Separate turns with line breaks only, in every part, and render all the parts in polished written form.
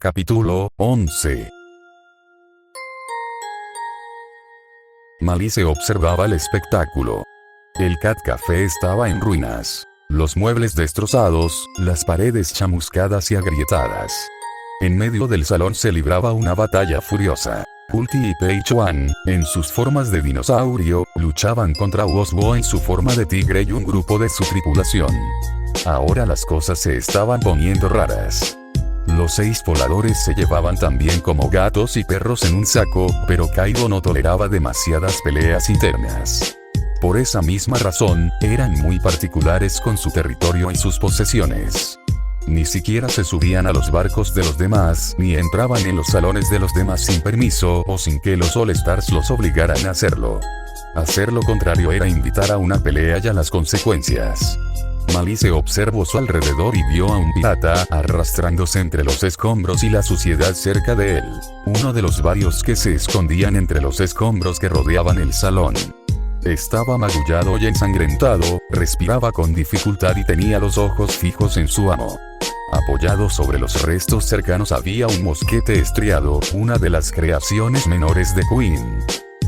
Capítulo 11. Malice observaba el espectáculo. El Cat Café estaba en ruinas. Los muebles destrozados, las paredes chamuscadas y agrietadas. En medio del salón se libraba una batalla furiosa. Ulti y Pei Chuan, en sus formas de dinosaurio, luchaban contra Wozbo en su forma de tigre y un grupo de su tripulación. Ahora las cosas se estaban poniendo raras. Los 6 voladores se llevaban tan bien como gatos y perros en un saco, pero Kaido no toleraba demasiadas peleas internas. Por esa misma razón, eran muy particulares con su territorio y sus posesiones. Ni siquiera se subían a los barcos de los demás, ni entraban en los salones de los demás sin permiso o sin que los All Stars los obligaran a hacerlo. Hacer lo contrario era invitar a una pelea y a las consecuencias. Malice observó su alrededor y vio a un pirata arrastrándose entre los escombros y la suciedad cerca de él. Uno de los varios que se escondían entre los escombros que rodeaban el salón. Estaba magullado y ensangrentado, respiraba con dificultad y tenía los ojos fijos en su amo. Apoyado sobre los restos cercanos había un mosquete estriado, una de las creaciones menores de Queen.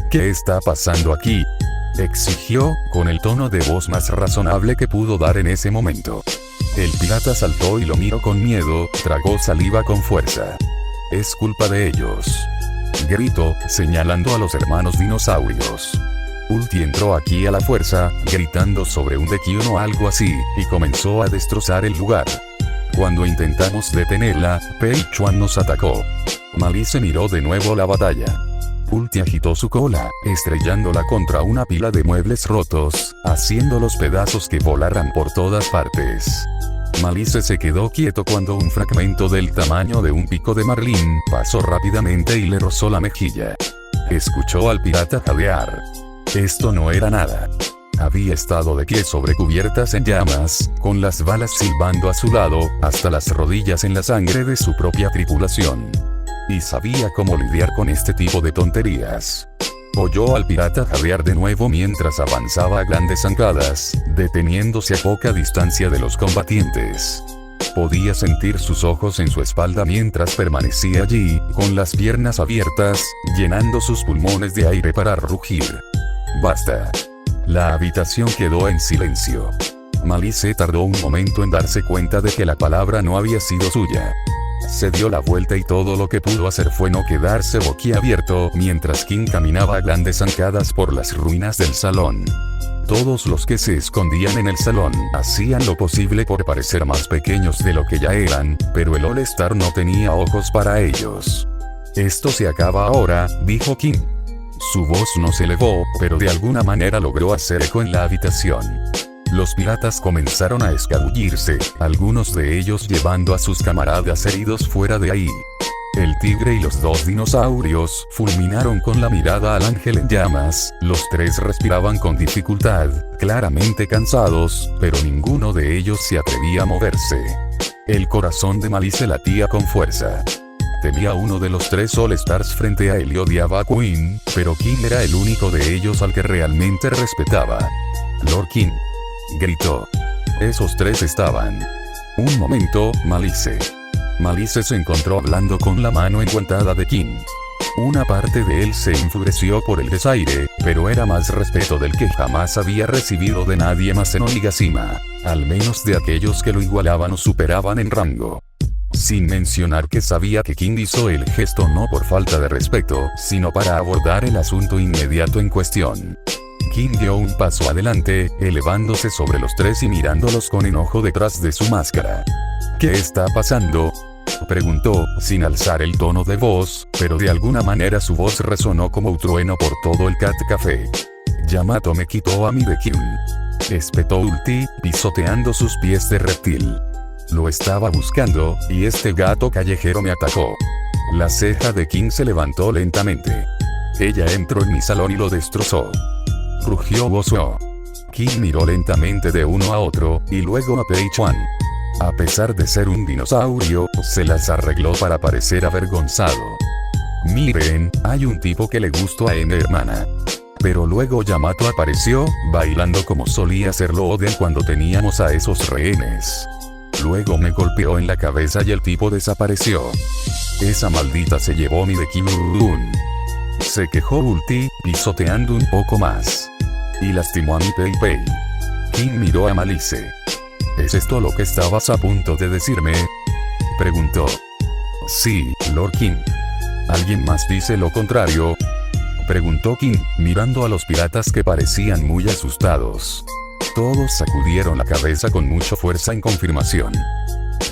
¿Qué está pasando aquí?, exigió, con el tono de voz más razonable que pudo dar en ese momento. El pirata saltó y lo miró con miedo, tragó saliva con fuerza. Es culpa de ellos, gritó, señalando a los hermanos dinosaurios. Ulti entró aquí a la fuerza, gritando sobre un Dekyun o algo así, y comenzó a destrozar el lugar. Cuando intentamos detenerla, Pei Chuan nos atacó. Malice miró de nuevo la batalla. Ulti agitó su cola, estrellándola contra una pila de muebles rotos, haciendo los pedazos que volaran por todas partes. Malice se quedó quieto cuando un fragmento del tamaño de un pico de marlín pasó rápidamente y le rozó la mejilla. Escuchó al pirata jadear. Esto no era nada. Había estado de pie sobre cubiertas en llamas, con las balas silbando a su lado, hasta las rodillas en la sangre de su propia tripulación. Y sabía cómo lidiar con este tipo de tonterías. Oyó al pirata jadear de nuevo mientras avanzaba a grandes zancadas, deteniéndose a poca distancia de los combatientes. Podía sentir sus ojos en su espalda mientras permanecía allí, con las piernas abiertas, llenando sus pulmones de aire para rugir. Basta. La habitación quedó en silencio. Malice tardó un momento en darse cuenta de que la palabra no había sido suya. Se dio la vuelta y todo lo que pudo hacer fue no quedarse boquiabierto mientras King caminaba a grandes zancadas por las ruinas del salón. Todos los que se escondían en el salón hacían lo posible por parecer más pequeños de lo que ya eran, pero el All Star no tenía ojos para ellos. Esto se acaba ahora, dijo King. Su voz no se elevó, pero de alguna manera logró hacer eco en la habitación. Los piratas comenzaron a escabullirse, algunos de ellos llevando a sus camaradas heridos fuera de ahí. El tigre y los 2 dinosaurios fulminaron con la mirada al ángel en llamas, los 3 respiraban con dificultad, claramente cansados, pero ninguno de ellos se atrevía a moverse. El corazón de Malice latía con fuerza. Temía a uno de los 3 All Stars frente a él y odiaba a Queen, pero King era el único de ellos al que realmente respetaba. Lord King, gritó. Esos 3 estaban. Un momento, Malice. Malice se encontró hablando con la mano enguantada de King. Una parte de él se enfureció por el desaire, pero era más respeto del que jamás había recibido de nadie más en Onigashima, al menos de aquellos que lo igualaban o superaban en rango. Sin mencionar que sabía que King hizo el gesto no por falta de respeto, sino para abordar el asunto inmediato en cuestión. King dio un paso adelante, elevándose sobre los 3 y mirándolos con enojo detrás de su máscara. ¿Qué está pasando?, preguntó, sin alzar el tono de voz, pero de alguna manera su voz resonó como un trueno por todo el Cat Café. Yamato me quitó a mi Dekyun, espetó Ulti, pisoteando sus pies de reptil. Lo estaba buscando, y este gato callejero me atacó. La ceja de King se levantó lentamente. Ella entró en mi salón y lo destrozó, rugió Wozbo. King miró lentamente de uno a otro, y luego a Pei Chuan. A pesar de ser un dinosaurio, se las arregló para parecer avergonzado. Miren, hay un tipo que le gustó a mi hermana. Pero luego Yamato apareció, bailando como solía hacerlo Oden cuando teníamos a esos rehenes. luego me golpeó en la cabeza y el tipo desapareció. Esa maldita se llevó mi de Kyun. Se quejó Ulti, pisoteando un poco más. Y lastimó a mi Pei. Kim miró a Malice. ¿Es esto lo que estabas a punto de decirme?, preguntó. Sí, Lord Kim. ¿Alguien más dice lo contrario?, preguntó Kim, mirando a los piratas que parecían muy asustados. Todos sacudieron la cabeza con mucha fuerza en confirmación.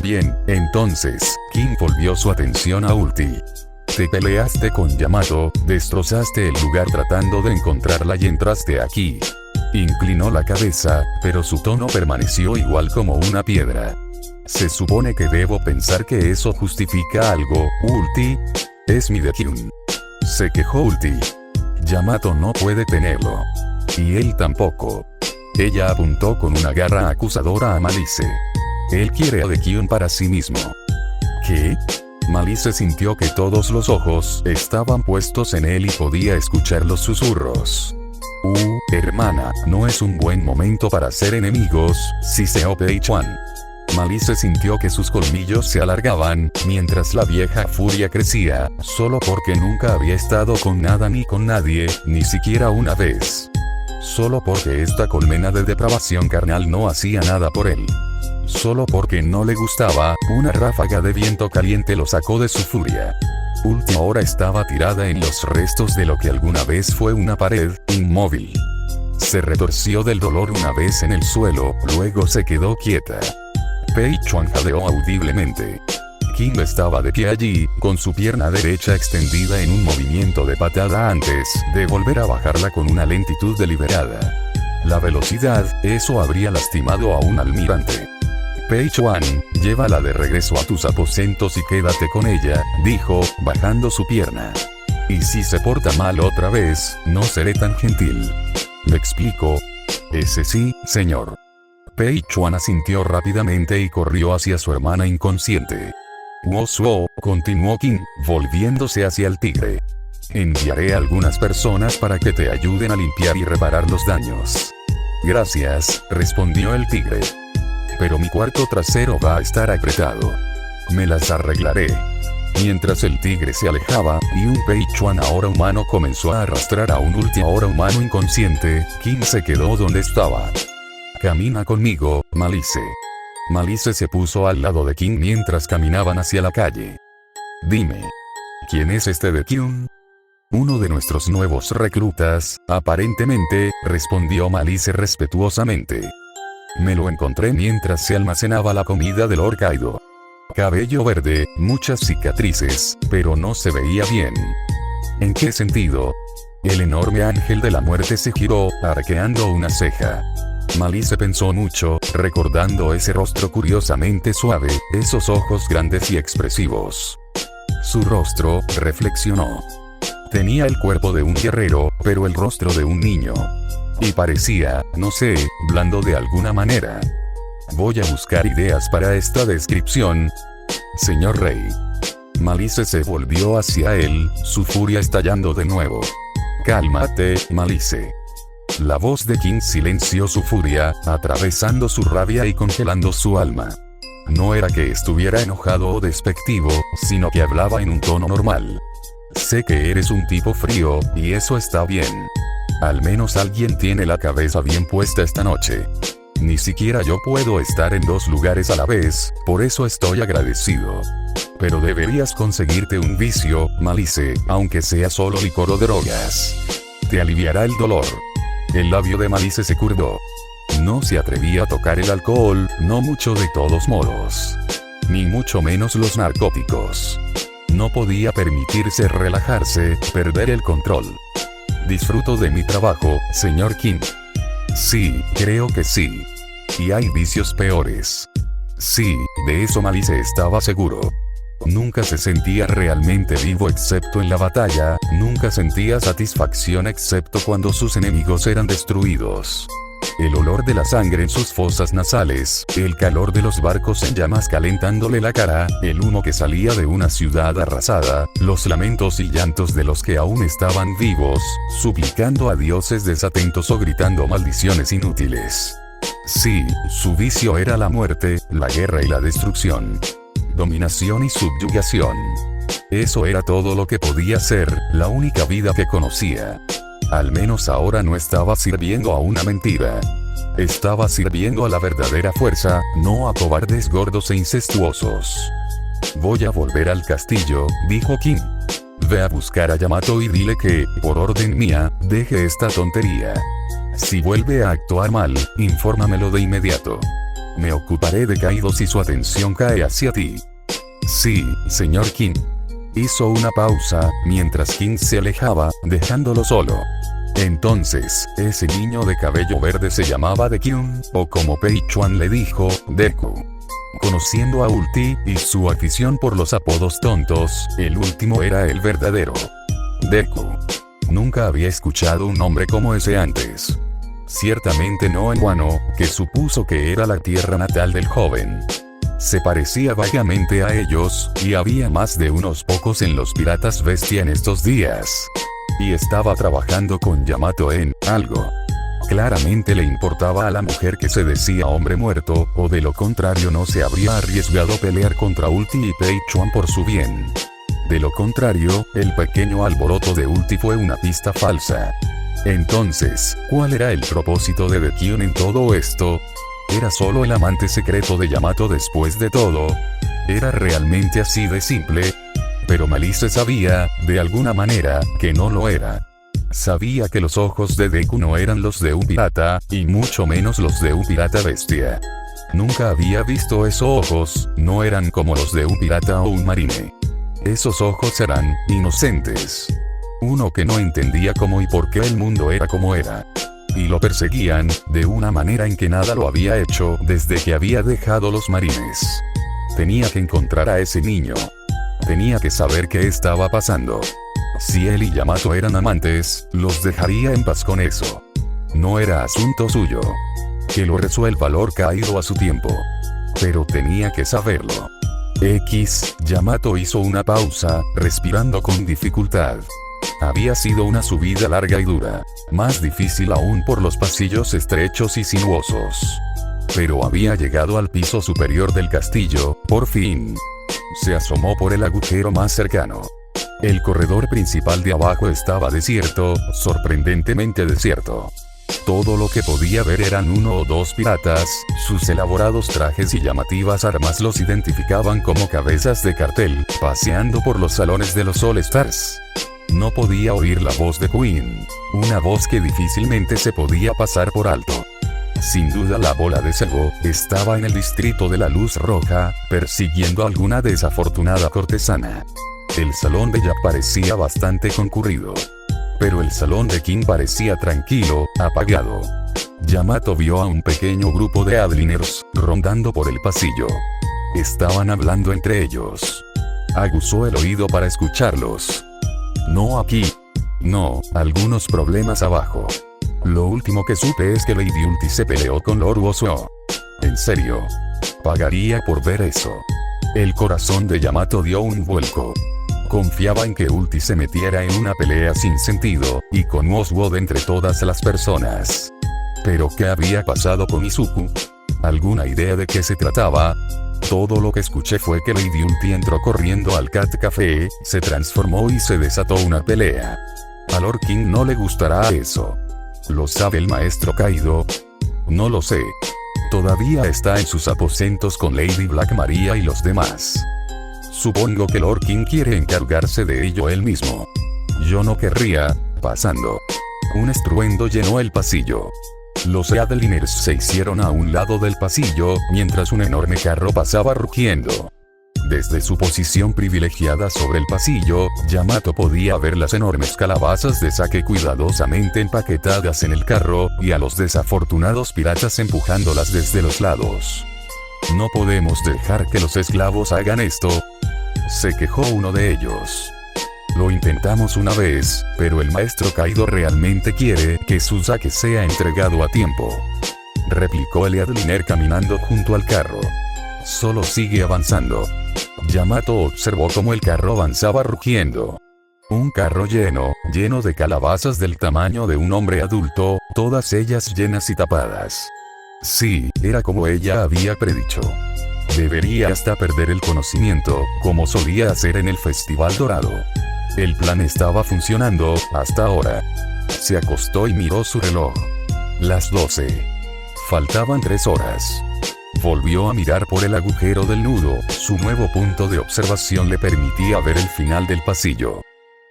Bien, entonces, Kim volvió su atención a Ulti. Te peleaste con Yamato, destrozaste el lugar tratando de encontrarla y entraste aquí. Inclinó la cabeza, pero su tono permaneció igual como una piedra. Se supone que debo pensar que eso justifica algo, Ulti. Es mi Dekyun. Se quejó Ulti. Yamato no puede tenerlo. Y él tampoco. Ella apuntó con una garra acusadora a Malice. Él quiere a Dekyun para sí mismo. ¿Qué? Malice sintió que todos los ojos estaban puestos en él y podía escuchar los susurros. Hermana, no es un buen momento para ser enemigos, siseó Pei-Chuan. Malice sintió que sus colmillos se alargaban, mientras la vieja furia crecía, solo porque nunca había estado con nada ni con nadie, ni siquiera una vez. Solo porque esta colmena de depravación carnal no hacía nada por él. Solo porque no le gustaba, una ráfaga de viento caliente lo sacó de su furia. Ulti ahora estaba tirada en los restos de lo que alguna vez fue una pared, inmóvil. Se retorció del dolor una vez en el suelo, luego se quedó quieta. Pei-Chuan jadeó audiblemente. Kim estaba de pie allí, con su pierna derecha extendida en un movimiento de patada antes de volver a bajarla con una lentitud deliberada. La velocidad, eso habría lastimado a un almirante. Pei-Chuan, llévala de regreso a tus aposentos y quédate con ella, dijo, bajando su pierna. Y si se porta mal otra vez, no seré tan gentil. ¿Me explico? Ese sí, señor. Pei-Chuan asintió rápidamente y corrió hacia su hermana inconsciente. Wosuo, continuó Kim, volviéndose hacia el tigre. Enviaré a algunas personas para que te ayuden a limpiar y reparar los daños. Gracias, respondió el tigre. Pero mi cuarto trasero va a estar apretado. Me las arreglaré. Mientras el tigre se alejaba, y un Pei-Chuan ahora humano comenzó a arrastrar a un Ulti ahora humano inconsciente, Kim se quedó donde estaba. Camina conmigo, Malice. Malice se puso al lado de Kim mientras caminaban hacia la calle. Dime. ¿Quién es este Dekyun? Uno de nuestros nuevos reclutas, aparentemente, respondió Malice respetuosamente. Me lo encontré mientras se almacenaba la comida del Lord Kaido. Cabello verde, muchas cicatrices, pero no se veía bien. ¿En qué sentido? El enorme ángel de la muerte se giró, arqueando una ceja. Malice pensó mucho, recordando ese rostro curiosamente suave, esos ojos grandes y expresivos. Su rostro, reflexionó. Tenía el cuerpo de un guerrero, pero el rostro de un niño. Y parecía, no sé, blando de alguna manera. Voy a buscar ideas para esta descripción. Señor Rey. Malice se volvió hacia él, su furia estallando de nuevo. Cálmate, Malice. La voz de Kim silenció su furia, atravesando su rabia y congelando su alma. No era que estuviera enojado o despectivo, sino que hablaba en un tono normal. Sé que eres un tipo frío, y eso está bien. Al menos alguien tiene la cabeza bien puesta esta noche. Ni siquiera yo puedo estar en dos lugares a la vez, por eso estoy agradecido. Pero deberías conseguirte un vicio, Malice, aunque sea solo licor o drogas. Te aliviará el dolor. El labio de Malice se curvó. No se atrevía a tocar el alcohol, no mucho de todos modos. Ni mucho menos los narcóticos. No podía permitirse relajarse, perder el control. Disfruto de mi trabajo, señor Kim. Sí, creo que sí. Y hay vicios peores. Sí, de eso Malice estaba seguro. Nunca se sentía realmente vivo excepto en la batalla, nunca sentía satisfacción excepto cuando sus enemigos eran destruidos. El olor de la sangre en sus fosas nasales, el calor de los barcos en llamas calentándole la cara, el humo que salía de una ciudad arrasada, los lamentos y llantos de los que aún estaban vivos, suplicando a dioses desatentos o gritando maldiciones inútiles. Sí, su vicio era la muerte, la guerra y la destrucción. Dominación y subyugación. Eso era todo lo que podía ser, la única vida que conocía. Al menos ahora no estaba sirviendo a una mentira. Estaba sirviendo a la verdadera fuerza, no a cobardes gordos e incestuosos. Voy a volver al castillo, dijo King. Ve a buscar a Yamato y dile que, por orden mía, deje esta tontería. Si vuelve a actuar mal, infórmamelo de inmediato. Me ocuparé de Kaido si su atención cae hacia ti. Sí, señor King. Hizo una pausa, mientras King se alejaba, dejándolo solo. Entonces, ese niño de cabello verde se llamaba Dekyun, o como Pei Chuan le dijo, Deku. Conociendo a Ulti, y su afición por los apodos tontos, el último era el verdadero. Deku. Nunca había escuchado un nombre como ese antes. Ciertamente no en Wano, que supuso que era la tierra natal del joven. Se parecía vagamente a ellos, y había más de unos pocos en los piratas bestia en estos días. Y estaba trabajando con Yamato en algo. Claramente le importaba a la mujer que se decía hombre muerto, o de lo contrario no se habría arriesgado a pelear contra Ulti y Pei Chuan por su bien. De lo contrario, el pequeño alboroto de Ulti fue una pista falsa. Entonces, ¿cuál era el propósito de Dekyun en todo esto? ¿Era solo el amante secreto de Yamato después de todo? ¿Era realmente así de simple? Pero Malice sabía, de alguna manera, que no lo era. Sabía que los ojos de Deku no eran los de un pirata, y mucho menos los de un pirata bestia. Nunca había visto esos ojos, no eran como los de un pirata o un marine. Esos ojos eran inocentes. Uno que no entendía cómo y por qué el mundo era como era. Y lo perseguían, de una manera en que nada lo había hecho desde que había dejado los marines. Tenía que encontrar a ese niño. Tenía que saber qué estaba pasando. Si él y Yamato eran amantes, los dejaría en paz con eso. No era asunto suyo. Que lo resuelva Lord Kaido a su tiempo. Pero tenía que saberlo. Yamato hizo una pausa, respirando con dificultad. Había sido una subida larga y dura, más difícil aún por los pasillos estrechos y sinuosos. Pero había llegado al piso superior del castillo, por fin. Se asomó por el agujero más cercano. El corredor principal de abajo estaba desierto, sorprendentemente desierto. Todo lo que podía ver eran uno o dos piratas, sus elaborados trajes y llamativas armas los identificaban como cabezas de cartel, paseando por los salones de los All Stars. No podía oír la voz de Queen, una voz que difícilmente se podía pasar por alto. Sin duda la bola de Sebo estaba en el distrito de la luz roja, persiguiendo a alguna desafortunada cortesana. El salón de Jack parecía bastante concurrido. Pero el salón de King parecía tranquilo, apagado. Yamato vio a un pequeño grupo de Adliners, rondando por el pasillo. Estaban hablando entre ellos. Aguzó el oído para escucharlos. No aquí. No, algunos problemas abajo. Lo último que supe es que Lady Ulti se peleó con Lord Wozuo. En serio. Pagaría por ver eso. El corazón de Yamato dio un vuelco. Confiaba en que Ulti se metiera en una pelea sin sentido, y con Wozuo de entre todas las personas. ¿Pero qué había pasado con Izuku? ¿Alguna idea de qué se trataba? Todo lo que escuché fue que Lady Ulti entró corriendo al Cat Café, se transformó y se desató una pelea. A Lord King no le gustará eso. ¿Lo sabe el maestro Kaido? No lo sé. Todavía está en sus aposentos con Lady Black Maria y los demás. Supongo que Lord King quiere encargarse de ello él mismo. Yo no querría, pasando. Un estruendo llenó el pasillo. Los Adliners se hicieron a un lado del pasillo, mientras un enorme carro pasaba rugiendo. Desde su posición privilegiada sobre el pasillo, Yamato podía ver las enormes calabazas de sake cuidadosamente empaquetadas en el carro, y a los desafortunados piratas empujándolas desde los lados. No podemos dejar que los esclavos hagan esto, se quejó uno de ellos. Lo intentamos una vez, pero el maestro Kaido realmente quiere que su sake sea entregado a tiempo, replicó el Adliner caminando junto al carro. Solo sigue avanzando. Yamato observó cómo el carro avanzaba rugiendo. Un carro lleno de calabazas del tamaño de un hombre adulto, todas ellas llenas y tapadas. Sí, era como ella había predicho. Debería hasta perder el conocimiento, como solía hacer en el Festival Dorado. El plan estaba funcionando, hasta ahora. Se acostó y miró su reloj. Las 12. Faltaban 3 horas. Volvió a mirar por el agujero del nudo, su nuevo punto de observación le permitía ver el final del pasillo.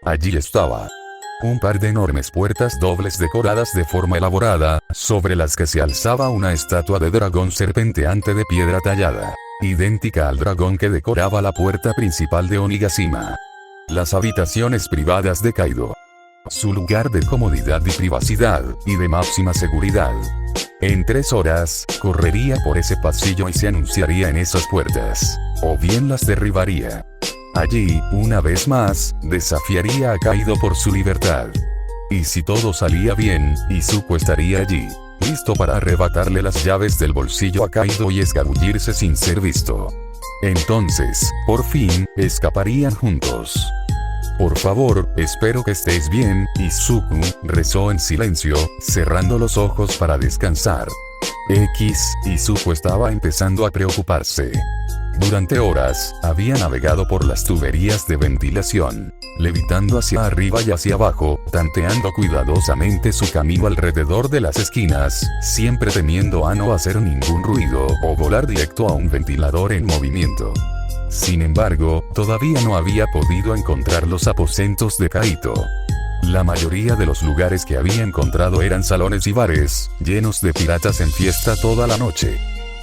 Allí estaba. Un par de enormes puertas dobles decoradas de forma elaborada, sobre las que se alzaba una estatua de dragón serpenteante de piedra tallada, idéntica al dragón que decoraba la puerta principal de Onigashima. Las habitaciones privadas de Kaido. Su lugar de comodidad y privacidad, y de máxima seguridad. En 3 horas, correría por ese pasillo y se anunciaría en esas puertas. O bien las derribaría. Allí, una vez más, desafiaría a Kaido por su libertad. Y si todo salía bien, Izuku estaría allí, listo para arrebatarle las llaves del bolsillo a Kaido y escabullirse sin ser visto. Entonces, por fin, escaparían juntos. Por favor, espero que estés bien, Izuku, rezó en silencio, cerrando los ojos para descansar. Izuku estaba empezando a preocuparse. Durante horas, había navegado por las tuberías de ventilación, levitando hacia arriba y hacia abajo, tanteando cuidadosamente su camino alrededor de las esquinas, siempre temiendo a no hacer ningún ruido o volar directo a un ventilador en movimiento. Sin embargo, todavía no había podido encontrar los aposentos de Kaito. La mayoría de los lugares que había encontrado eran salones y bares, llenos de piratas en fiesta toda la noche.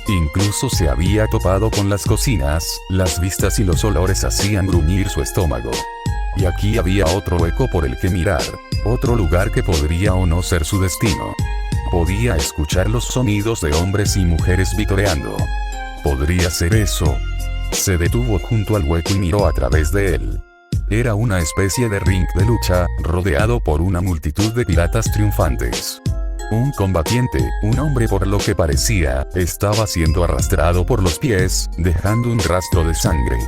Incluso se había topado con las cocinas, las vistas y los olores hacían gruñir su estómago. Y aquí había otro hueco por el que mirar, otro lugar que podría o no ser su destino. Podía escuchar los sonidos de hombres y mujeres vitoreando. ¿Podría ser eso? Se detuvo junto al hueco y miró a través de él. Era una especie de ring de lucha, rodeado por una multitud de piratas triunfantes. Un combatiente, un hombre por lo que parecía, estaba siendo arrastrado por los pies, dejando un rastro de sangre.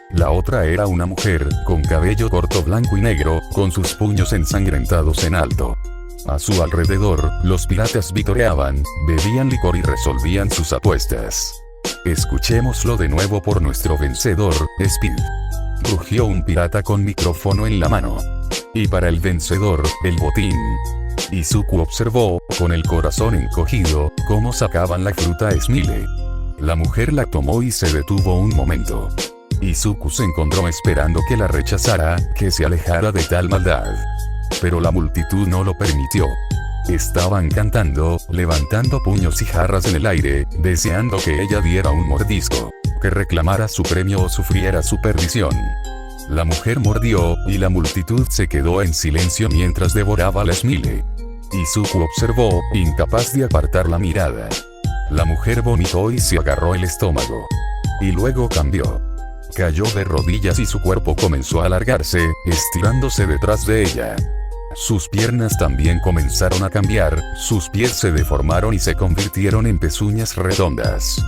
La otra era una mujer, con cabello corto blanco y negro, con sus puños ensangrentados en alto. A su alrededor, los piratas vitoreaban, bebían licor y resolvían sus apuestas. Escuchémoslo de nuevo por nuestro vencedor, Speed. Rugió un pirata con micrófono en la mano. Y para el vencedor, el botín. Izuku observó, con el corazón encogido, cómo sacaban la fruta Smile. La mujer la tomó y se detuvo un momento. Izuku se encontró esperando que la rechazara, que se alejara de tal maldad. Pero la multitud no lo permitió. Estaban cantando, levantando puños y jarras en el aire, deseando que ella diera un mordisco, que reclamara su premio o sufriera su perdición. La mujer mordió, y la multitud se quedó en silencio mientras devoraba la Smile. Izuku observó, incapaz de apartar la mirada. La mujer vomitó y se agarró el estómago. Y luego cambió. Cayó de rodillas y su cuerpo comenzó a alargarse, estirándose detrás de ella. Sus piernas también comenzaron a cambiar, sus pies se deformaron y se convirtieron en pezuñas redondas.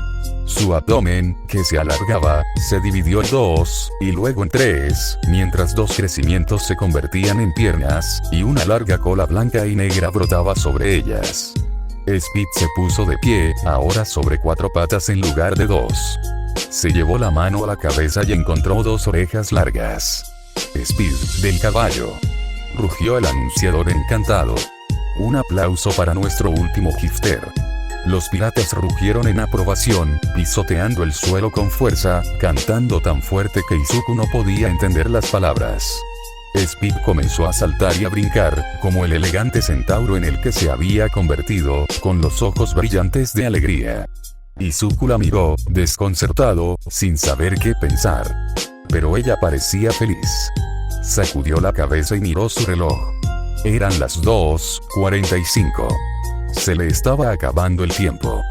Su abdomen, que se alargaba, se dividió en 2, y luego en 3, mientras 2 crecimientos se convertían en piernas, y una larga cola blanca y negra brotaba sobre ellas. Speed se puso de pie, ahora sobre 4 patas en lugar de 2. Se llevó la mano a la cabeza y encontró 2 orejas largas. Speed, del caballo. Rugió el anunciador encantado. Un aplauso para nuestro último gifter. Los piratas rugieron en aprobación, pisoteando el suelo con fuerza, cantando tan fuerte que Izuku no podía entender las palabras. Speed comenzó a saltar y a brincar, como el elegante centauro en el que se había convertido, con los ojos brillantes de alegría. Izuku la miró, desconcertado, sin saber qué pensar. Pero ella parecía feliz. Sacudió la cabeza y miró su reloj. Eran las 2:45. Se le estaba acabando el tiempo.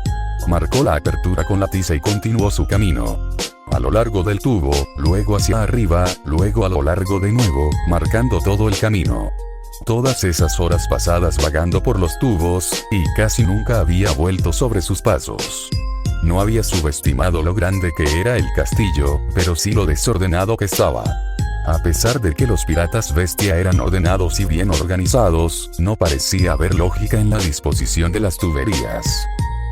Marcó la apertura con la tiza y continuó su camino. A lo largo del tubo, luego hacia arriba, luego a lo largo de nuevo, marcando todo el camino. Todas esas horas pasadas vagando por los tubos, y casi nunca había vuelto sobre sus pasos. No había subestimado lo grande que era el castillo, pero sí lo desordenado que estaba. A pesar de que los piratas bestia eran ordenados y bien organizados, no parecía haber lógica en la disposición de las tuberías.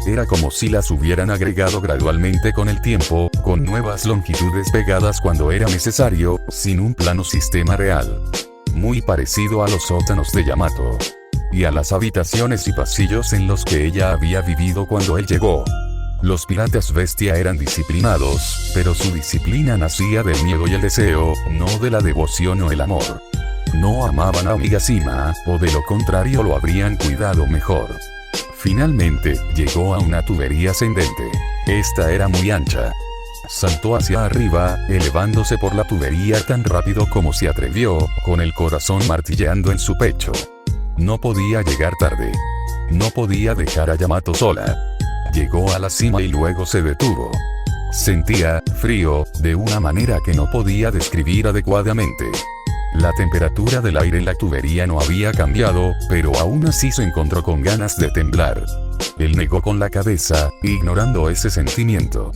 Era como si las hubieran agregado gradualmente con el tiempo, con nuevas longitudes pegadas cuando era necesario, sin un plano sistema real. Muy parecido a los sótanos de Yamato. Y a las habitaciones y pasillos en los que ella había vivido cuando él llegó. Los piratas bestia eran disciplinados, pero su disciplina nacía del miedo y el deseo, no de la devoción o el amor. No amaban a Migashima, o de lo contrario lo habrían cuidado mejor. Finalmente, llegó a una tubería ascendente. Esta era muy ancha. Saltó hacia arriba, elevándose por la tubería tan rápido como se atrevió, con el corazón martilleando en su pecho. No podía llegar tarde. No podía dejar a Yamato sola. Llegó a la cima y luego se detuvo. Sentía frío, de una manera que no podía describir adecuadamente. La temperatura del aire en la tubería no había cambiado, pero aún así se encontró con ganas de temblar. Él negó con la cabeza, ignorando ese sentimiento.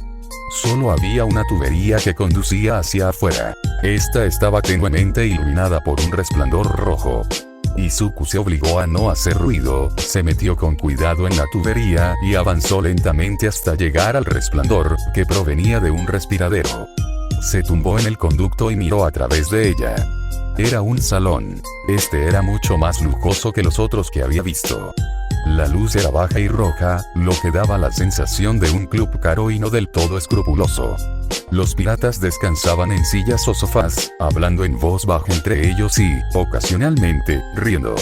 Solo había una tubería que conducía hacia afuera. Esta estaba tenuemente iluminada por un resplandor rojo. Izuku se obligó a no hacer ruido, se metió con cuidado en la tubería y avanzó lentamente hasta llegar al resplandor, que provenía de un respiradero. Se tumbó en el conducto y miró a través de ella. Era un salón. Este era mucho más lujoso que los otros que había visto. La luz era baja y roja, lo que daba la sensación de un club caro y no del todo escrupuloso. Los piratas descansaban en sillas o sofás, hablando en voz baja entre ellos y, ocasionalmente, riendo.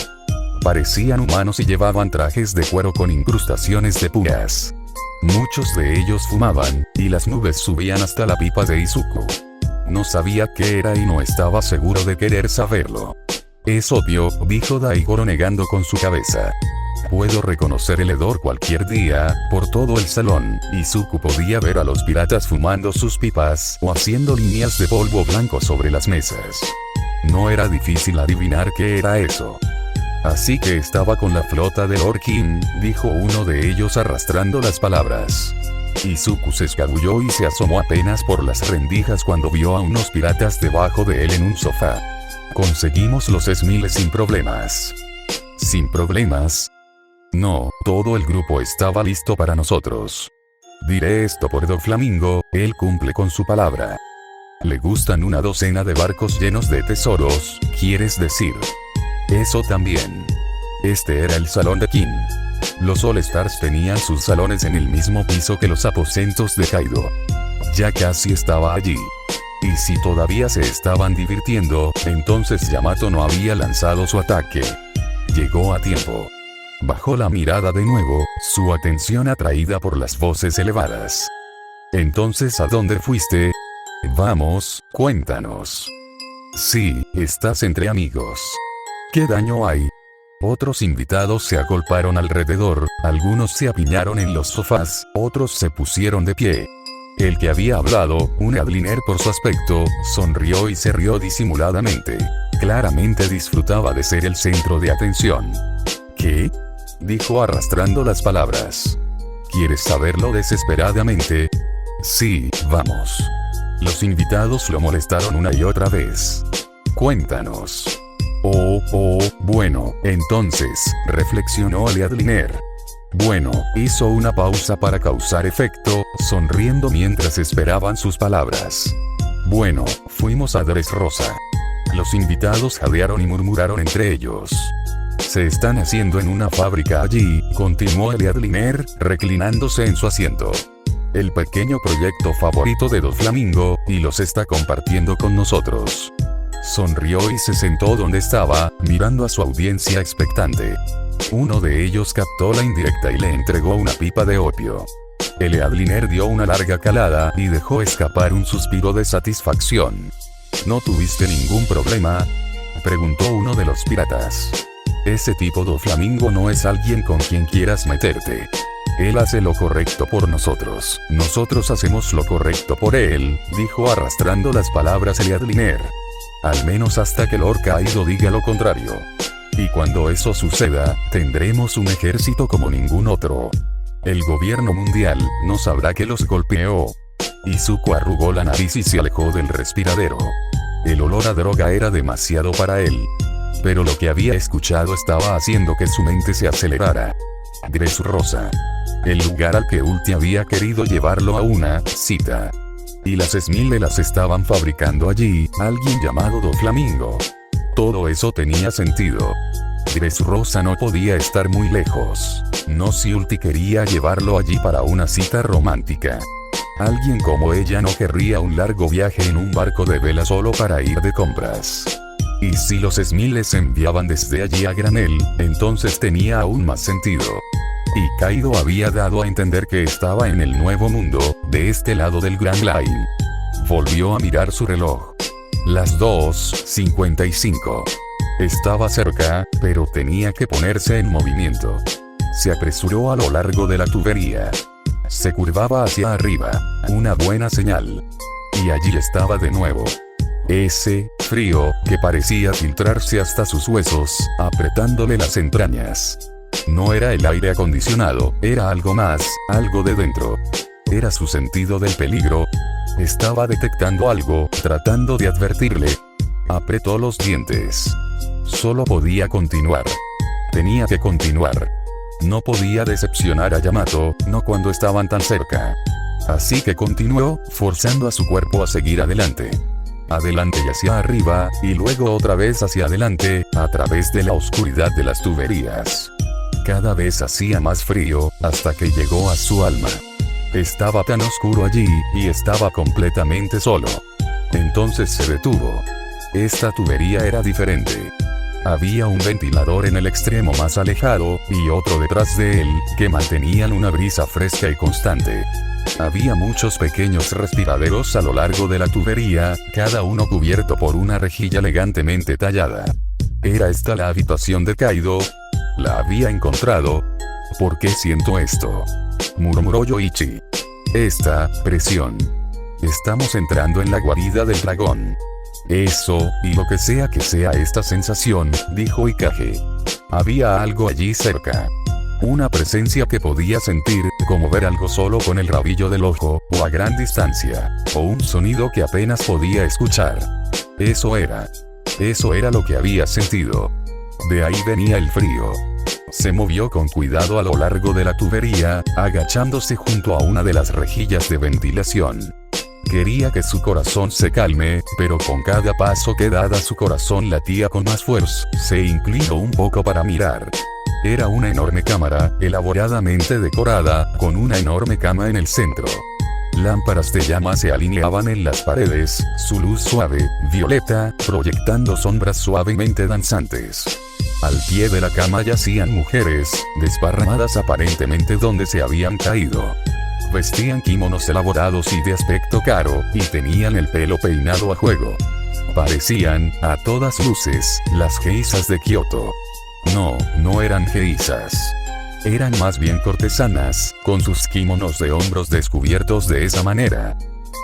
Parecían humanos y llevaban trajes de cuero con incrustaciones de púas. Muchos de ellos fumaban, y las nubes subían hasta la pipa de Izuku. No sabía qué era y no estaba seguro de querer saberlo. Es obvio, dijo Daigoro negando con su cabeza. Puedo reconocer el hedor cualquier día, por todo el salón. Izuku podía ver a los piratas fumando sus pipas, o haciendo líneas de polvo blanco sobre las mesas. No era difícil adivinar qué era eso. Así que estaba con la flota de Lord King, dijo uno de ellos arrastrando las palabras. Izuku se escabulló y se asomó apenas por las rendijas cuando vio a unos piratas debajo de él en un sofá. Conseguimos los esmiles sin problemas. ¿Sin problemas? No, todo el grupo estaba listo para nosotros. Diré esto por Doflamingo, él cumple con su palabra. Le gustan una docena de barcos llenos de tesoros, ¿quieres decir? Eso también. Este era el salón de King. Los All Stars tenían sus salones en el mismo piso que los aposentos de Kaido. Ya casi estaba allí. Y si todavía se estaban divirtiendo, entonces Yamato no había lanzado su ataque. Llegó a tiempo. Bajó la mirada de nuevo, su atención atraída por las voces elevadas. Entonces, ¿a dónde fuiste? Vamos, cuéntanos. Sí, estás entre amigos. ¿Qué daño hay? Otros invitados se agolparon alrededor, algunos se apiñaron en los sofás, otros se pusieron de pie. El que había hablado, un Adliner por su aspecto, sonrió y se rió disimuladamente. Claramente disfrutaba de ser el centro de atención. ¿Qué? Dijo arrastrando las palabras. ¿Quieres saberlo desesperadamente? Sí, vamos. Los invitados lo molestaron una y otra vez. Cuéntanos. Bueno, entonces, reflexionó Adliner. Bueno, hizo una pausa para causar efecto, sonriendo mientras esperaban sus palabras. Bueno, fuimos a Dressrosa. Los invitados jadearon y murmuraron entre ellos. Se están haciendo en una fábrica allí, continuó Adliner, reclinándose en su asiento. El pequeño proyecto favorito de Doflamingo, y los está compartiendo con nosotros. Sonrió y se sentó donde estaba, mirando a su audiencia expectante. Uno de ellos captó la indirecta y le entregó una pipa de opio. El Adliner dio una larga calada y dejó escapar un suspiro de satisfacción. ¿No tuviste ningún problema?, preguntó uno de los piratas. Ese tipo Doflamingo no es alguien con quien quieras meterte. Él hace lo correcto por nosotros. Nosotros hacemos lo correcto por él, dijo arrastrando las palabras el Adliner. Al menos hasta que Lord Kaido diga lo contrario. Y cuando eso suceda, tendremos un ejército como ningún otro. El gobierno mundial no sabrá que los golpeó. Izuku arrugó la nariz y se alejó del respiradero. El olor a droga era demasiado para él. Pero lo que había escuchado estaba haciendo que su mente se acelerara. Dressrosa. el lugar al que Ulti había querido llevarlo a una cita. Y las Smile las estaban fabricando allí, alguien llamado Doflamingo. Todo eso tenía sentido. Dressrosa no podía estar muy lejos. No si Ulti quería llevarlo allí para una cita romántica. Alguien como ella no querría un largo viaje en un barco de vela solo para ir de compras. Y si los Smiles enviaban desde allí a granel, entonces tenía aún más sentido. Y Kaido había dado a entender que estaba en el nuevo mundo, de este lado del Grand Line. Volvió a mirar su reloj. Las 2:55. Estaba cerca, pero tenía que ponerse en movimiento. Se apresuró a lo largo de la tubería. Se curvaba hacia arriba, una buena señal. Y allí estaba de nuevo. Ese frío, que parecía filtrarse hasta sus huesos, apretándole las entrañas. No era el aire acondicionado, era algo más, algo de dentro. Era su sentido del peligro. Estaba detectando algo, tratando de advertirle. Apretó los dientes. Solo podía continuar. Tenía que continuar. No podía decepcionar a Yamato, no cuando estaban tan cerca. Así que continuó, forzando a su cuerpo a seguir adelante. Adelante y hacia arriba, y luego otra vez hacia adelante, a través de la oscuridad de las tuberías. Cada vez hacía más frío, hasta que llegó a su alma. Estaba tan oscuro allí, y estaba completamente solo. Entonces se detuvo. Esta tubería era diferente. Había un ventilador en el extremo más alejado, y otro detrás de él, que mantenían una brisa fresca y constante. Había muchos pequeños respiraderos a lo largo de la tubería, cada uno cubierto por una rejilla elegantemente tallada. ¿Era esta la habitación de Kaido? ¿La había encontrado? ¿Por qué siento esto?, murmuró Yoichi. Esta presión. Estamos entrando en la guarida del dragón. Eso, y lo que sea esta sensación, dijo Ikage. Había algo allí cerca. Una presencia que podía sentir, como ver algo solo con el rabillo del ojo, o a gran distancia, o un sonido que apenas podía escuchar. Eso era lo que había sentido. De ahí venía el frío. Se movió con cuidado a lo largo de la tubería, agachándose junto a una de las rejillas de ventilación. Quería que su corazón se calme, pero con cada paso que daba su corazón latía con más fuerza. Se inclinó un poco para mirar. Era una enorme cámara, elaboradamente decorada, con una enorme cama en el centro. Lámparas de llama se alineaban en las paredes, su luz suave, violeta, proyectando sombras suavemente danzantes. Al pie de la cama yacían mujeres, desparramadas aparentemente donde se habían caído. Vestían kimonos elaborados y de aspecto caro, y tenían el pelo peinado a juego. Parecían, a todas luces, las geisas de Kioto. No eran geisas. Eran más bien cortesanas, con sus kimonos de hombros descubiertos de esa manera.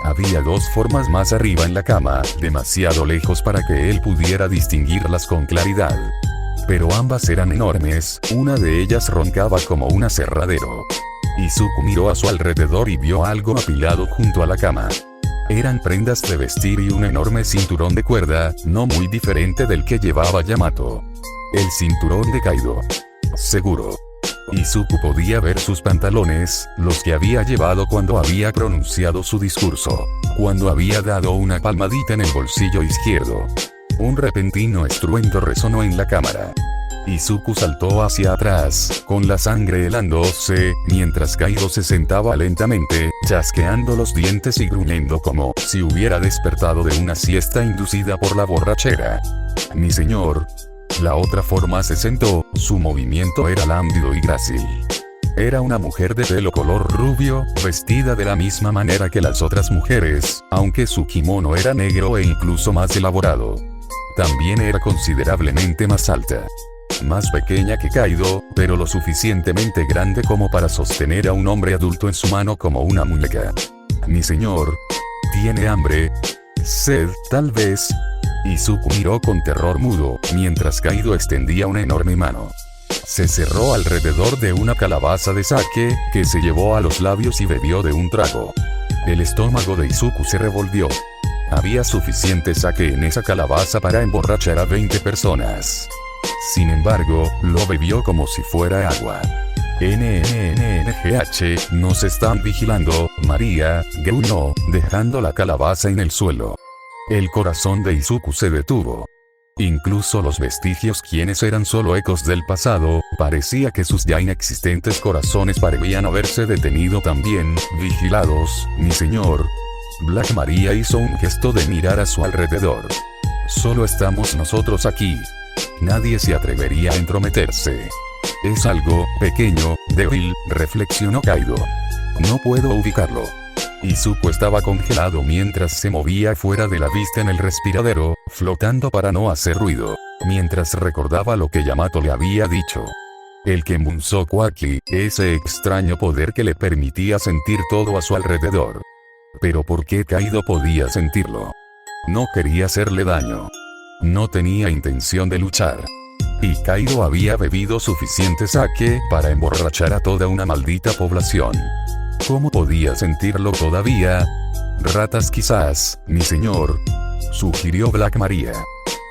Había dos formas más arriba en la cama, demasiado lejos para que él pudiera distinguirlas con claridad. Pero ambas eran enormes, una de ellas roncaba como un aserradero. Izuku miró a su alrededor y vio algo apilado junto a la cama. Eran prendas de vestir y un enorme cinturón de cuerda, no muy diferente del que llevaba Yamato. El cinturón de Kaido. Seguro. Izuku podía ver sus pantalones, los que había llevado cuando había pronunciado su discurso. Cuando había dado una palmadita en el bolsillo izquierdo. Un repentino estruendo resonó en la cámara. Izuku saltó hacia atrás, con la sangre helándose, mientras Kaido se sentaba lentamente, chasqueando los dientes y gruñendo como si hubiera despertado de una siesta inducida por la borrachera. Mi señor. La otra forma se sentó, su movimiento era lánguido y grácil. Era una mujer de pelo color rubio, vestida de la misma manera que las otras mujeres, aunque su kimono era negro e incluso más elaborado. También era considerablemente más alta. Más pequeña que Kaido, pero lo suficientemente grande como para sostener a un hombre adulto en su mano como una muñeca. Mi señor. ¿Tiene hambre? ¿Sed, tal vez? Izuku miró con terror mudo, mientras Kaido extendía una enorme mano. Se cerró alrededor de una calabaza de sake, que se llevó a los labios y bebió de un trago. El estómago de Izuku se revolvió. Había suficiente sake en esa calabaza para emborrachar a 20 personas. Sin embargo, lo bebió como si fuera agua. NNNGH, nos están vigilando, María, gruñó, dejando la calabaza en el suelo. El corazón de Izuku se detuvo. Incluso los vestigios, quienes eran solo ecos del pasado, parecía que sus ya inexistentes corazones parecían haberse detenido también. Vigilados, mi señor. Black Maria hizo un gesto de mirar a su alrededor. Solo estamos nosotros aquí. Nadie se atrevería a entrometerse. Es algo pequeño, débil, reflexionó Kaido. No puedo ubicarlo. Izuku estaba congelado mientras se movía fuera de la vista en el respiradero, flotando para no hacer ruido, mientras recordaba lo que Yamato le había dicho. El Kenbunsoku Aki, ese extraño poder que le permitía sentir todo a su alrededor. Pero ¿por qué Kaido podía sentirlo? No quería hacerle daño. No tenía intención de luchar. Y Kaido había bebido suficiente sake para emborrachar a toda una maldita población. ¿Cómo podía sentirlo todavía? Ratas quizás, mi señor, sugirió Black Maria.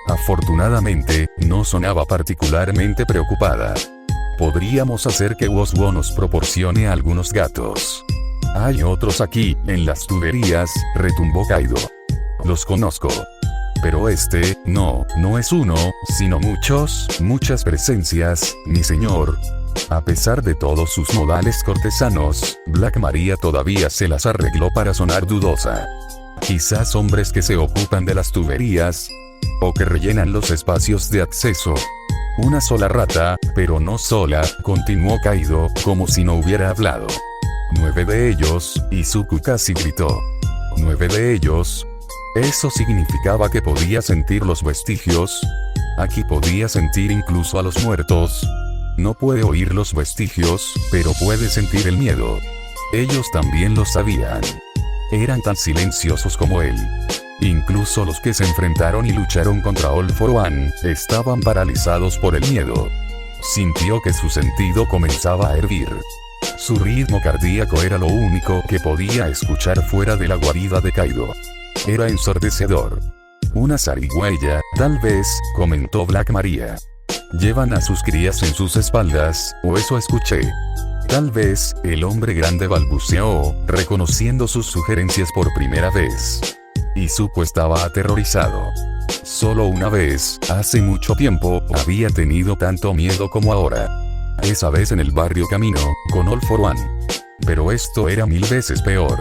Afortunadamente, no sonaba particularmente preocupada. Podríamos hacer que Woswo nos proporcione algunos gatos. Hay otros aquí, en las tuberías, retumbó Kaido. Los conozco. Pero no es uno, sino muchas presencias, mi señor. A pesar de todos sus modales cortesanos, Black Maria todavía se las arregló para sonar dudosa. Quizás hombres que se ocupan de las tuberías, o que rellenan los espacios de acceso. Una sola rata, pero no sola, continuó Kaido, como si no hubiera hablado. 9 de ellos, Izuku casi gritó. 9 de ellos. ¿Eso significaba que podía sentir los vestigios? Aquí podía sentir incluso a los muertos. No puede oír los vestigios, pero puede sentir el miedo. Ellos también lo sabían. Eran tan silenciosos como él. Incluso los que se enfrentaron y lucharon contra All for One, estaban paralizados por el miedo. Sintió que su sentido comenzaba a hervir. Su ritmo cardíaco era lo único que podía escuchar fuera de la guarida de Kaido. Era ensordecedor. Una zarigüeya, tal vez, comentó Black Maria. Llevan a sus crías en sus espaldas, o eso escuché. Tal vez, el hombre grande balbuceó, reconociendo sus sugerencias por primera vez. Izuku estaba aterrorizado. Solo una vez, hace mucho tiempo, había tenido tanto miedo como ahora. Esa vez en el barrio Camino, con All for One. Pero esto era 1000 veces peor.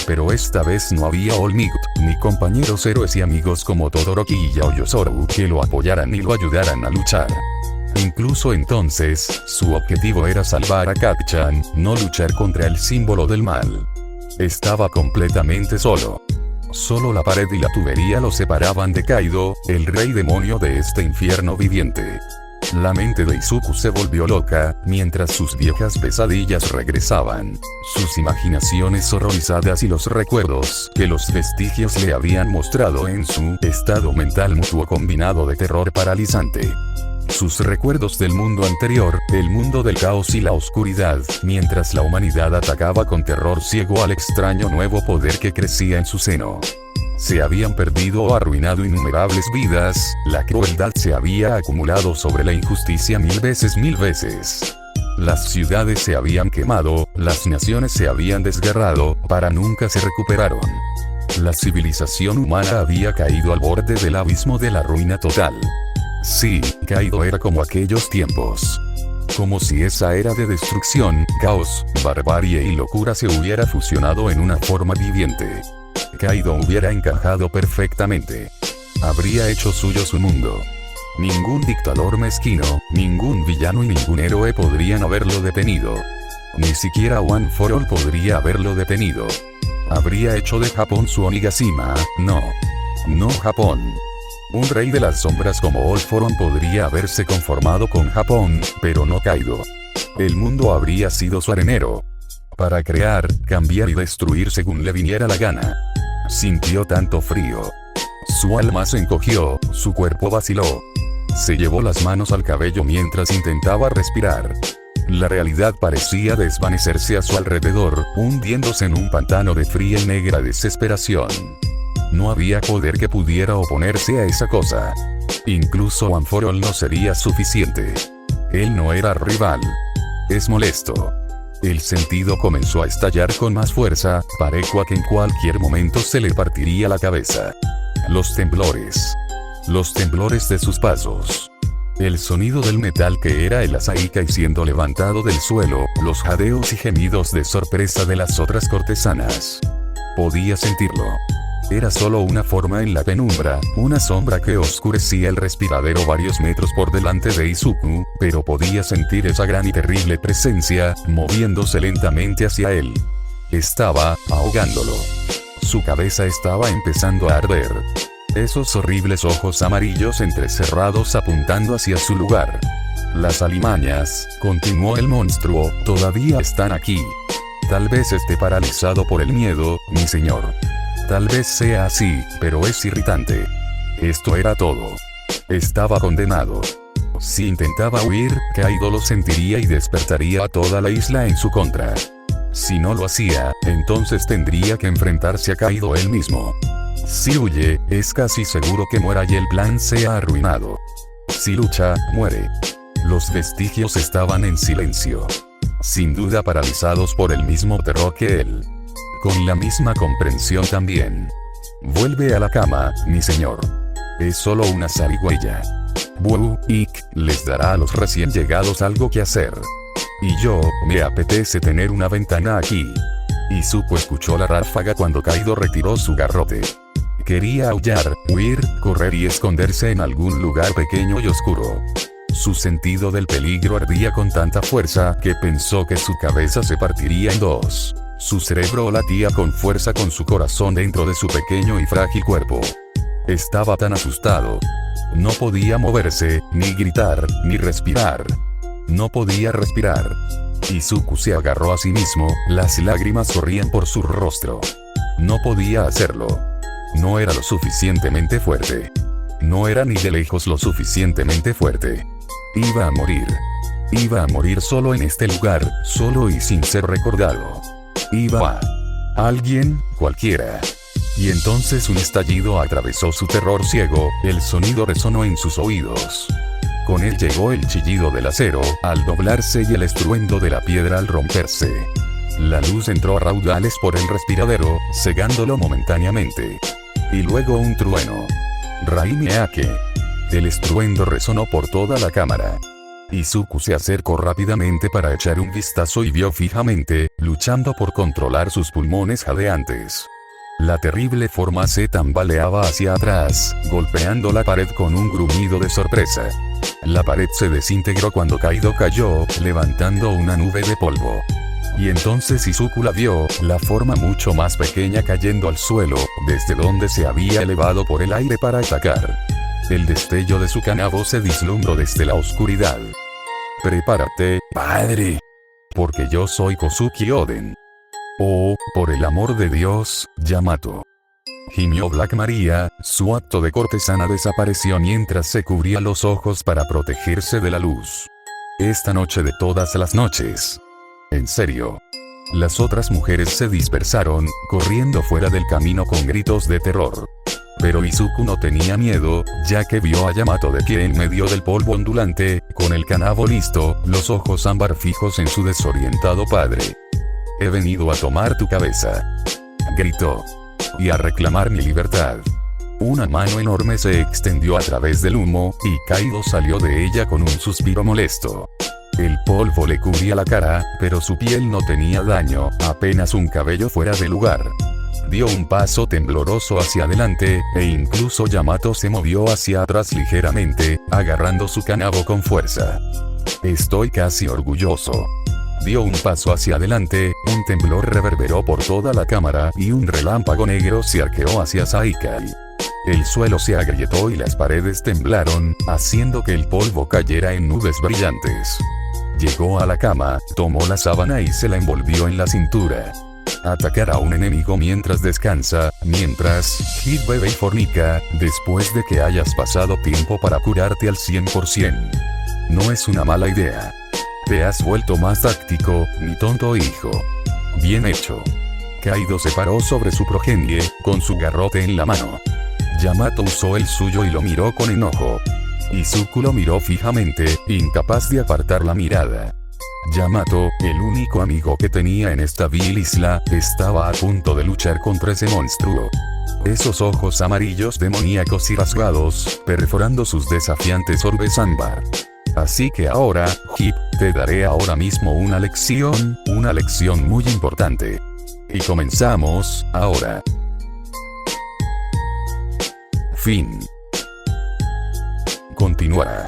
Pero esta vez no había All Might, ni compañeros héroes y amigos como Todoroki y Yaoyorozu que lo apoyaran y lo ayudaran a luchar. Incluso entonces, su objetivo era salvar a Kacchan, no luchar contra el símbolo del mal. Estaba completamente solo. Solo la pared y la tubería lo separaban de Kaido, el rey demonio de este infierno viviente. La mente de Izuku se volvió loca, mientras sus viejas pesadillas regresaban. Sus imaginaciones horrorizadas y los recuerdos que los vestigios le habían mostrado en su estado mental mutuo combinado de terror paralizante. Sus recuerdos del mundo anterior, el mundo del caos y la oscuridad, mientras la humanidad atacaba con terror ciego al extraño nuevo poder que crecía en su seno. Se habían perdido o arruinado innumerables vidas, la crueldad se había acumulado sobre la injusticia 1000 veces. Las ciudades se habían quemado, las naciones se habían desgarrado, para nunca se recuperaron. La civilización humana había caído al borde del abismo de la ruina total. Sí, Kaido era como aquellos tiempos. Como si esa era de destrucción, caos, barbarie y locura se hubiera fusionado en una forma viviente. Kaido hubiera encajado perfectamente. Habría hecho suyo su mundo. Ningún dictador mezquino, ningún villano y ningún héroe podrían haberlo detenido. Ni siquiera One for All podría haberlo detenido. Habría hecho de Japón su Onigashima, no Japón. Un rey de las sombras como All for One podría haberse conformado con Japón, pero no Kaido. El mundo habría sido su arenero. Para crear, cambiar y destruir según le viniera la gana. Sintió tanto frío. Su alma se encogió, su cuerpo vaciló. Se llevó las manos al cabello mientras intentaba respirar. La realidad parecía desvanecerse a su alrededor, hundiéndose en un pantano de fría y negra desesperación. No había poder que pudiera oponerse a esa cosa. Incluso One for All no sería suficiente. Él no era rival. es molesto. El sentido comenzó a estallar con más fuerza, parecía que en cualquier momento se le partiría la cabeza. Los temblores de sus pasos. El sonido del metal que era el Asaika y siendo levantado del suelo, los jadeos y gemidos de sorpresa de las otras cortesanas. Podía sentirlo. Era solo una forma en la penumbra, una sombra que oscurecía el respiradero varios metros por delante de Izuku, pero podía sentir esa gran y terrible presencia, moviéndose lentamente hacia él. Estaba ahogándolo. Su cabeza estaba empezando a arder. Esos horribles ojos amarillos entrecerrados apuntando hacia su lugar. Las alimañas, continuó el monstruo, todavía están aquí. Tal vez esté paralizado por el miedo, mi señor. Tal vez sea así, pero es irritante. Esto era todo. Estaba condenado. Si intentaba huir, Kaido lo sentiría y despertaría a toda la isla en su contra. Si no lo hacía, entonces tendría que enfrentarse a Kaido él mismo. Si huye, es casi seguro que muera y el plan sea arruinado. Si lucha, muere. Los vestigios estaban en silencio. Sin duda paralizados por el mismo terror que él. Con la misma comprensión también. Vuelve a la cama, mi señor. Es solo una zarigüeya. Ik les dará a los recién llegados algo que hacer. Y yo, me apetece tener una ventana aquí. Izuku escuchó la ráfaga cuando Kaido retiró su garrote. Quería aullar, huir, correr y esconderse en algún lugar pequeño y oscuro. Su sentido del peligro ardía con tanta fuerza que pensó que su cabeza se partiría en dos. Su cerebro latía con fuerza con su corazón dentro de su pequeño y frágil cuerpo. Estaba tan asustado. No podía moverse, ni gritar, ni respirar. No podía respirar. Izuku se agarró a sí mismo, las lágrimas corrían por su rostro. No podía hacerlo. No era lo suficientemente fuerte. No era ni de lejos lo suficientemente fuerte. Iba a morir. Iba a morir solo en este lugar, solo y sin ser recordado. Iba a alguien, cualquiera. Y entonces un estallido atravesó su terror ciego, el sonido resonó en sus oídos. Con él llegó el chillido del acero, al doblarse y el estruendo de la piedra al romperse. La luz entró a raudales por el respiradero, cegándolo momentáneamente. Y luego un trueno. Raimeake. El estruendo resonó por toda la cámara. Izuku se acercó rápidamente para echar un vistazo y vio fijamente, luchando por controlar sus pulmones jadeantes. La terrible forma se tambaleaba hacia atrás, golpeando la pared con un gruñido de sorpresa. La pared se desintegró cuando Kaido cayó, levantando una nube de polvo. Y entonces Izuku la vio, la forma mucho más pequeña cayendo al suelo, desde donde se había elevado por el aire para atacar. El destello de su kanabo se vislumbró desde la oscuridad. Prepárate, padre. Porque yo soy Kozuki Oden. Oh, por el amor de Dios, Yamato. Gimió Black Maria, su acto de cortesana desapareció mientras se cubría los ojos para protegerse de la luz. Esta noche de todas las noches. En serio. Las otras mujeres se dispersaron, corriendo fuera del camino con gritos de terror. Pero Izuku no tenía miedo, ya que vio a Yamato de pie en medio del polvo ondulante, con el kanabo listo, los ojos ámbar fijos en su desorientado padre. He venido a tomar tu cabeza. Gritó. Y a reclamar mi libertad. Una mano enorme se extendió a través del humo, y Kaido salió de ella con un suspiro molesto. El polvo le cubría la cara, pero su piel no tenía daño, apenas un cabello fuera de lugar. Dio un paso tembloroso hacia adelante, e incluso Yamato se movió hacia atrás ligeramente, agarrando su kanabo con fuerza. Estoy casi orgulloso. Dio un paso hacia adelante, un temblor reverberó por toda la cámara y un relámpago negro se arqueó hacia Saikai. El suelo se agrietó y las paredes temblaron, haciendo que el polvo cayera en nubes brillantes. Llegó a la cama, tomó la sábana y se la envolvió en la cintura. Atacar a un enemigo mientras descansa, mientras hit bebe y fornica, después de que hayas pasado tiempo para curarte al 100%. No es una mala idea. Te has vuelto más táctico, mi tonto hijo. Bien hecho. Kaido se paró sobre su progenie, con su garrote en la mano. Yamato usó el suyo y lo miró con enojo. Izuku lo miró fijamente, incapaz de apartar la mirada. Yamato, el único amigo que tenía en esta vil isla, estaba a punto de luchar contra ese monstruo. Esos ojos amarillos demoníacos y rasgados, perforando sus desafiantes orbes ámbar. Así que ahora, Hip, te daré ahora mismo una lección muy importante. Y comenzamos, ahora. Fin. Continuará.